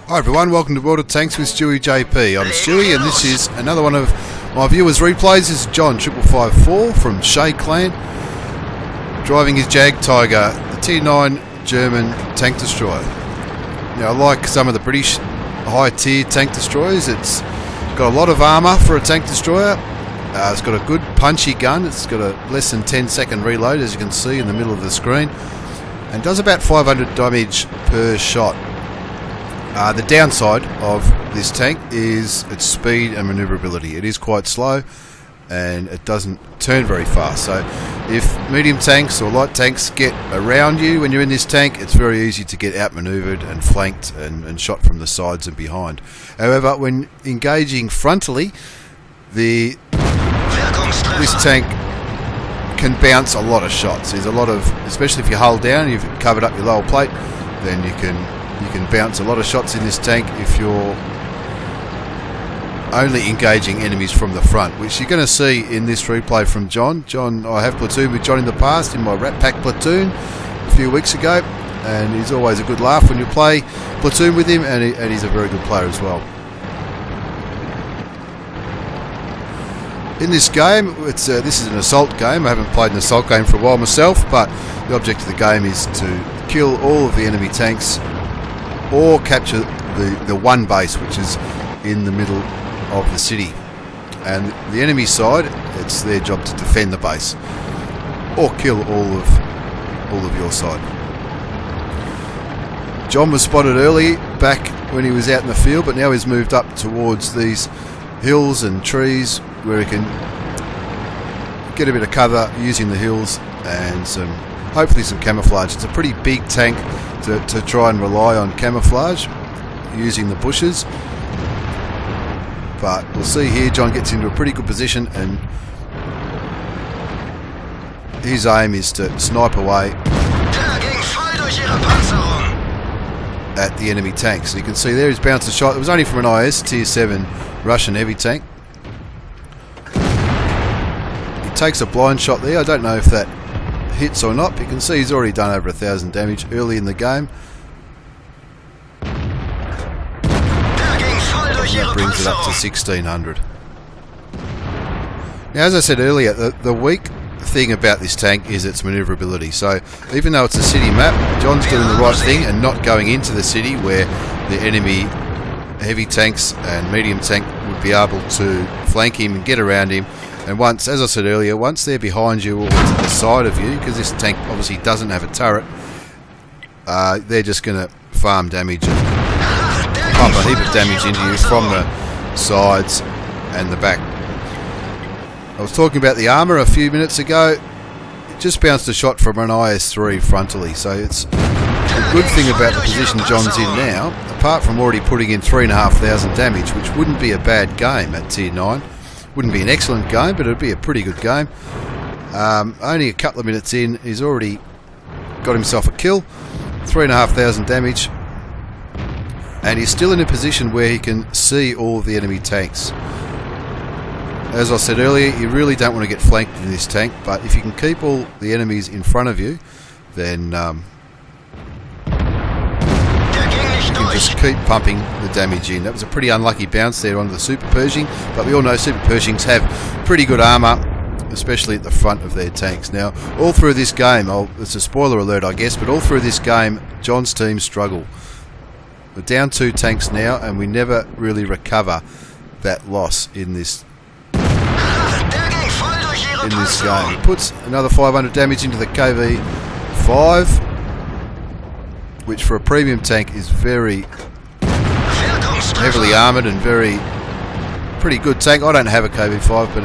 Hi everyone, welcome to World of Tanks with stewiejp. I'm Stewie and this is another one of my viewers' replays. This is John 5554 from Shay Clan, driving his Jadgtiger, the Tier 9 German tank destroyer. Now, like some of the British high tier tank destroyers, it's got a lot of armour for a tank destroyer. It's got a good punchy gun. It's got a less than 10-second reload, as you can see in the middle of the screen, and does about 500 damage per shot. The downside of this tank is its speed and manoeuvrability. It is quite slow and it doesn't turn very fast. So if medium tanks or light tanks get around you when you're in this tank, it's very easy to get outmanoeuvred and flanked and shot from the sides and behind. However, when engaging frontally, this tank can bounce a lot of shots. There's a lot of, especially if you hold down and you've covered up your lower plate, then you can bounce a lot of shots in this tank if you're only engaging enemies from the front, which you're going to see in this replay from John. I have platooned with John in the past in my Rat Pack platoon a few weeks ago, and he's always a good laugh when you play platoon with him, and he's a very good player as well. In this game, this is an assault game. I haven't played an assault game for a while myself, but the object of the game is to kill all of the enemy tanks or capture the one base which is in the middle of the city. And the enemy side, it's their job to defend the base or kill all of your side. John was spotted early back when he was out in the field, but now he's moved up towards these hills and trees where he can get a bit of cover using the hills and hopefully some camouflage. It's a pretty big tank to try and rely on camouflage using the bushes, but we'll see here. John gets into a pretty good position and his aim is to snipe away at the enemy tanks. So you can see there he's bounced a shot. It was only from an IS Tier 7 Russian heavy tank. He takes a blind shot there. I don't know if that hits or not, but you can see he's already done over 1,000 damage early in the game. That brings it up to 1,600. Now, as I said earlier, the weak thing about this tank is its manoeuvrability. So even though it's a city map, John's doing the right thing and not going into the city where the enemy heavy tanks and medium tank would be able to flank him and get around him. And once, as I said earlier, once they're behind you or to the side of you, because this tank obviously doesn't have a turret, they're just going to farm damage and pump a heap of damage into you from the sides and the back. I was talking about the armour a few minutes ago. It just bounced a shot from an IS-3 frontally, so it's the good thing about the position John's in now, apart from already putting in 3,500 damage, which wouldn't be a bad game at Tier 9. Wouldn't be an excellent game, but it'd be a pretty good game. Only a couple of minutes in, he's already got himself a kill, 3,500 damage, and he's still in a position where he can see all of the enemy tanks. As I said earlier, you really don't want to get flanked in this tank, but if you can keep all the enemies in front of you, then you can just keep pumping the damage in. That was a pretty unlucky bounce there onto the Super Pershing, but we all know Super Pershings have pretty good armour, especially at the front of their tanks. Now, all through this game, it's a spoiler alert I guess, but all through this game, John's team struggle. We're down 2 tanks now, and we never really recover that loss in this game. He puts another 500 damage into the KV-5, which for a premium tank is very heavily armoured and pretty good tank. I don't have a KV-5, but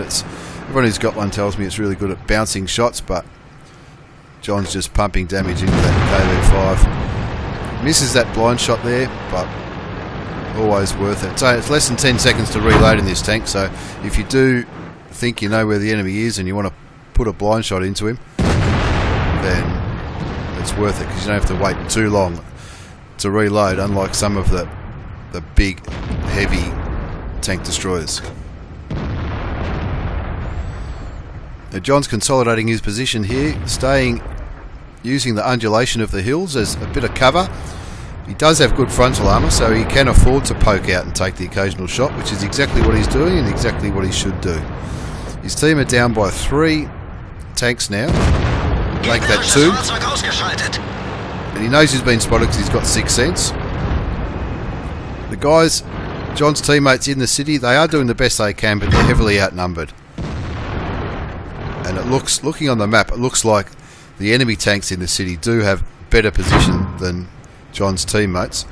everyone who's got one tells me it's really good at bouncing shots, but John's just pumping damage into that KV-5. Misses that blind shot there, but always worth it. So it's less than 10 seconds to reload in this tank, so if you do think you know where the enemy is and you want to put a blind shot into him, then it's worth it, because you don't have to wait too long to reload, unlike some of the big heavy tank destroyers. Now John's consolidating his position here, using the undulation of the hills as a bit of cover, He does have good frontal armour, so he can afford to poke out and take the occasional shot, which is exactly what he's doing and exactly what he should do. His team are down by 3 tanks now. Make that 2. And he knows he's been spotted because he's got 6th sense. The guys, John's teammates in the city, they are doing the best they can, but they're heavily outnumbered. And it looks, looking on the map, it looks like the enemy tanks in the city do have better position than John's teammates.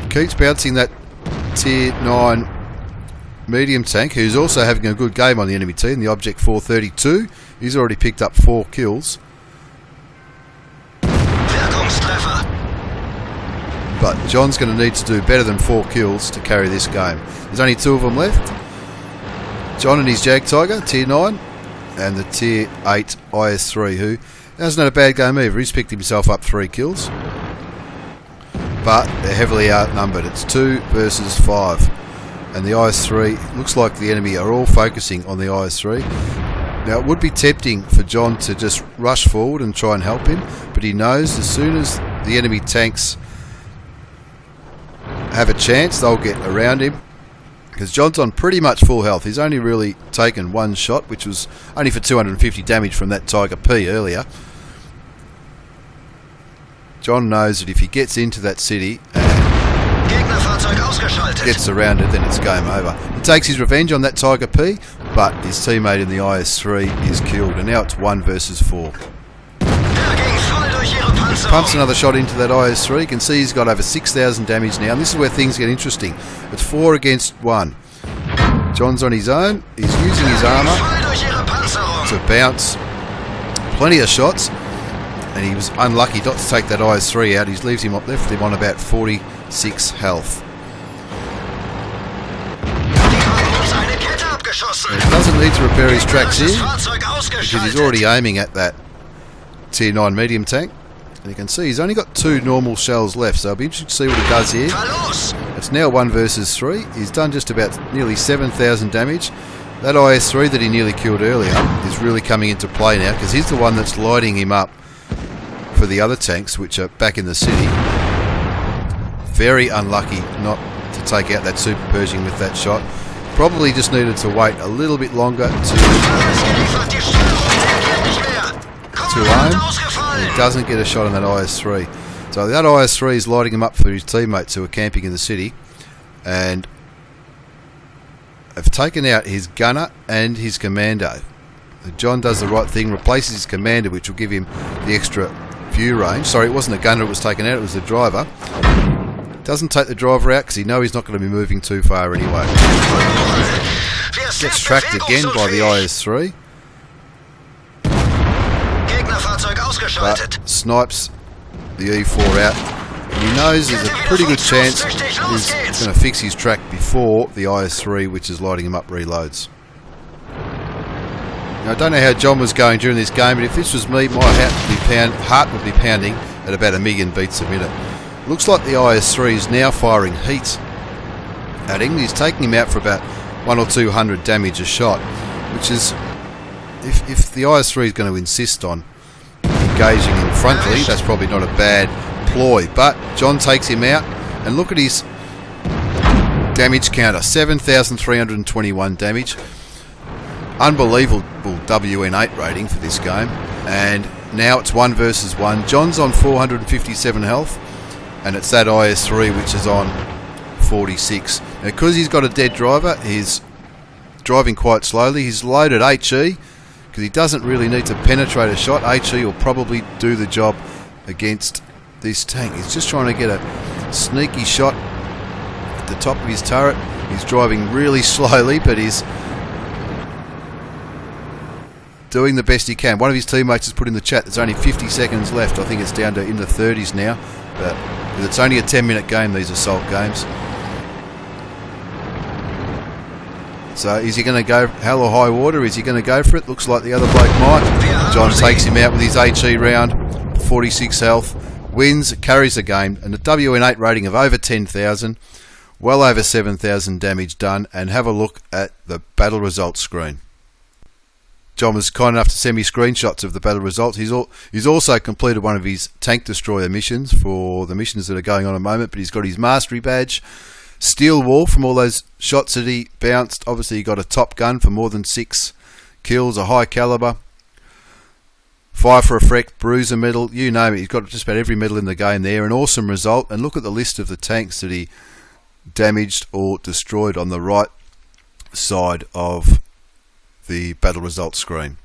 Keeps bouncing that tier 9 medium tank, who's also having a good game on the enemy team, the Object 432. He's already picked up 4 kills. But John's going to need to do better than 4 kills to carry this game. There's only 2 of them left. John and his Jadgtiger, tier 9, and the tier 8 IS3, who hasn't had a bad game either. He's picked himself up 3 kills. But they're heavily outnumbered. It's 2 versus 5. And the IS3, looks like the enemy are all focusing on the IS3. Now it would be tempting for John to just rush forward and try and help him, but he knows as soon as the enemy tanks have a chance, they'll get around him, because John's on pretty much full health. He's only really taken 1 shot, which was only for 250 damage from that Tiger P earlier. John knows that if he gets into that city and gets surrounded, then it's game over. He takes his revenge on that Tiger P, but his teammate in the IS3 is killed, and now it's 1 versus 4. Pumps another shot into that IS3. You can see he's got over 6,000 damage now, and this is where things get interesting. It's 4 against 1. John's on his own. He's using his armour to bounce plenty of shots, and he was unlucky not to take that IS3 out. He's left him on about 46 health. And he doesn't need to repair his tracks here, because he's already aiming at that tier 9 medium tank. And you can see he's only got 2 normal shells left, so I'll be interested to see what he does here. It's now 1 versus 3. He's done just about nearly 7,000 damage. That IS3 that he nearly killed earlier is really coming into play now, because he's the one that's lighting him up for the other tanks, which are back in the city. Very unlucky not to take out that Super Pershing with that shot. Probably just needed to wait a little bit longer to aim. And he doesn't get a shot on that IS3. So that IS3 is lighting him up for his teammates who are camping in the city, and have taken out his gunner and his commando. John does the right thing, replaces his commander, which will give him the extra view range. Sorry, it wasn't the gunner that was taken out, it was the driver. Doesn't take the driver out because he knows he's not going to be moving too far anyway. Gets tracked again by the IS3. But snipes the E4 out. And he knows there's a pretty good chance he's going to fix his track before the IS3, which is lighting him up, reloads. Now, I don't know how John was going during this game, but if this was me, my heart would be pounding at about 1,000,000 beats a minute. Looks like the IS3 is now firing heat at him. He's taking him out for about 100 or 200 damage a shot, which is, if the IS3 is going to insist on engaging him frontally, that's probably not a bad ploy. But John takes him out, and look at his damage counter, 7,321 damage. Unbelievable WN8 rating for this game, and now it's 1 versus 1. John's on 457 health, and it's that IS3 which is on 46. Now, because he's got a dead driver, he's driving quite slowly. He's loaded HE, because he doesn't really need to penetrate a shot. HE will probably do the job against this tank. He's just trying to get a sneaky shot at the top of his turret. He's driving really slowly, but he's doing the best he can. One of his teammates has put in the chat there's only 50 seconds left. I think it's down to in the 30s now, but it's only a 10-minute game, these assault games. So is he going to go hell or high water? Is he going to go for it? Looks like the other bloke might. John takes him out with his HE round, 46 health, wins, carries the game, and a WN8 rating of over 10,000, well over 7,000 damage done. And have a look at the battle results screen. John was kind enough to send me screenshots of the battle results. He's also completed one of his tank destroyer missions for the missions that are going on at the moment, but he's got his mastery badge, steel wall from all those shots that he bounced. Obviously he got a top gun for more than 6 kills, a high caliber, fire for effect, bruiser medal, you name it. He's got just about every medal in the game there. An awesome result. And look at the list of the tanks that he damaged or destroyed on the right side of the battle results screen.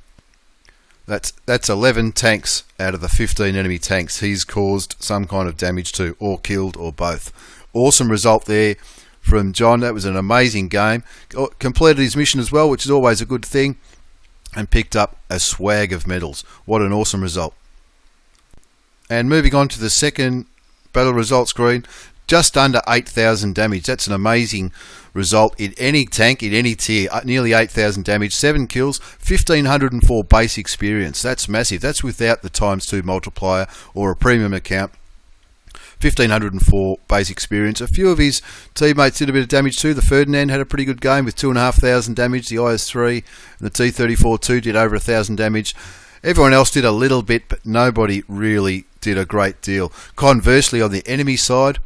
That's 11 tanks out of the 15 enemy tanks he's caused some kind of damage to, or killed, or both. Awesome result there from John. That was an amazing game. Completed his mission as well, which is always a good thing, and picked up a swag of medals. What an awesome result. And moving on to the second battle result screen, just under 8,000 damage. That's an amazing result in any tank, in any tier. Nearly 8,000 damage, 7 kills, 1,504 base experience. That's massive. That's without the ×2 multiplier or a premium account. 1,504 base experience. A few of his teammates did a bit of damage too. The Ferdinand had a pretty good game with 2,500 damage. The IS-3 and the T-34-2 did over 1,000 damage. Everyone else did a little bit, but nobody really did a great deal. Conversely, on the enemy side,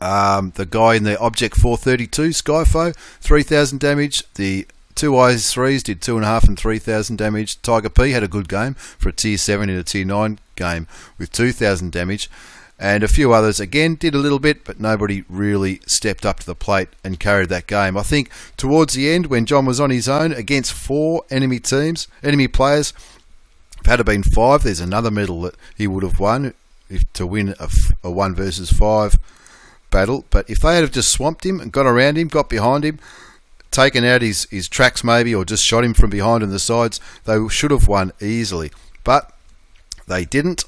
the guy in the Object 432, Skyfo, 3,000 damage. The 2 IS-3s did 2,500 and 3,000 damage. Tiger P had a good game for a Tier 7 in a Tier 9 game with 2,000 damage. And a few others, again, did a little bit, but nobody really stepped up to the plate and carried that game. I think towards the end, when John was on his own against 4 enemy teams, enemy players, if it had been 5, there's another medal that he would have won to win a 1 versus 5 battle. But if they had have just swamped him and got around him, got behind him, taken out his tracks maybe, or just shot him from behind on the sides, they should have won easily. But they didn't.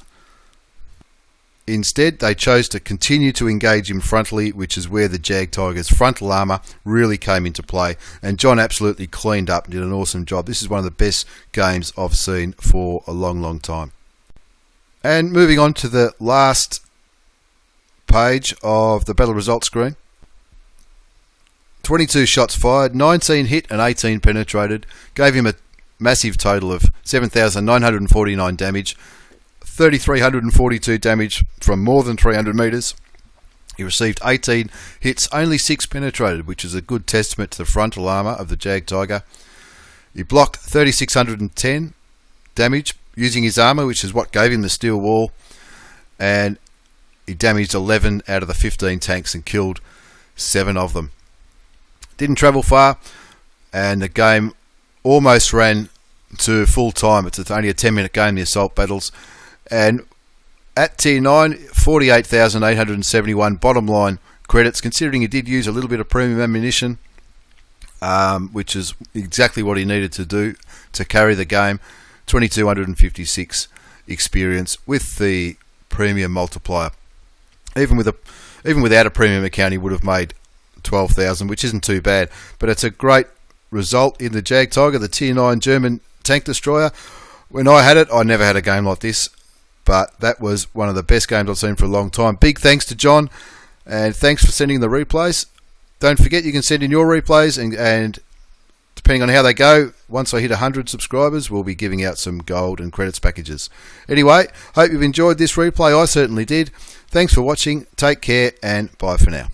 Instead, they chose to continue to engage him frontally, which is where the Jadgtiger's frontal armour really came into play. And John absolutely cleaned up and did an awesome job. This is one of the best games I've seen for a long, long time. And moving on to the last page of the battle results screen. 22 shots fired, 19 hit and 18 penetrated. Gave him a massive total of 7,949 damage. 3,342 damage from more than 300 metres. He received 18 hits, only 6 penetrated, which is a good testament to the frontal armour of the Jadgtiger. He blocked 3,610 damage using his armour, which is what gave him the steel wall. And he damaged 11 out of the 15 tanks and killed 7 of them. Didn't travel far, and the game almost ran to full time. It's only a 10-minute game, the assault battles. And at Tier 9, 48,871 bottom line credits, considering he did use a little bit of premium ammunition, which is exactly what he needed to do to carry the game. 2,256 experience with the premium multiplier. Even without a premium account, he would have made 12,000, which isn't too bad. But it's a great result in the Jadgtiger, the Tier 9 German tank destroyer. When I had it, I never had a game like this. But that was one of the best games I've seen for a long time. Big thanks to John, and thanks for sending the replays. Don't forget you can send in your replays, and depending on how they go, once I hit 100 subscribers, we'll be giving out some gold and credits packages. Anyway, hope you've enjoyed this replay. I certainly did. Thanks for watching. Take care, and bye for now.